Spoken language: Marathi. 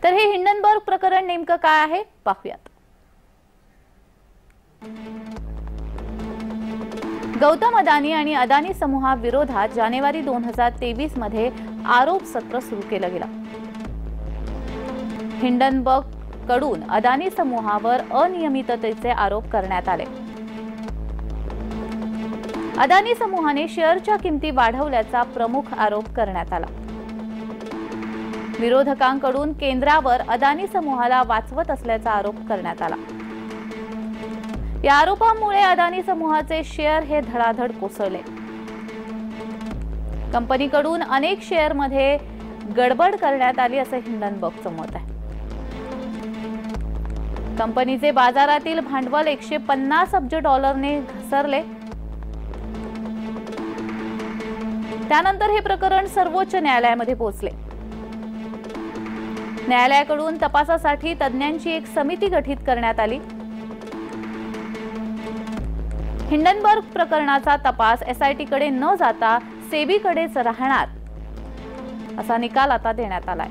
तर हे हिंडनबर्ग प्रकरण नेमकं काय आहे पाहूयात। गौतम अदानी आणि अदानी समूहाविरोधात जानेवारी 2023 मध्ये आरोप सत्र सुरू केलं गेलं। हिंडनबर्ग कडून अदानी समूहावर अनियमिततेचे आरोप करण्यात आले। अदानी समूहाने शेअरच्या किमती वाढवल्याचा प्रमुख आरोप करण्यात आला। विरोधकांकडून केंद्रावर अदानी समूहाला वाचवत असल्याचा आरोप करण्यात आला। या आरोपामुळे अदानी समूहाचे शेअर हे धडाधड कोसळले। कंपनीकडून अनेक शेअरमध्ये गडबड करण्यात आली असे हिंडनबर्गचं मत आहे। कंपनीचे बाजारातील भांडवल 150 अब्ज डॉलरने घसरले। त्यानंतर हे प्रकरण सर्वोच्च न्यायालयामध्ये पोहोचले। न्यायालयाकडून तपासासाठी तज्ञांची एक समिती गठीत करण्यात आली। हिंडनबर्ग प्रकरणाचा तपास एसआयटी कडे न जाता सेबी कडेच राहणार असा निकाल आता देण्यात आलाय।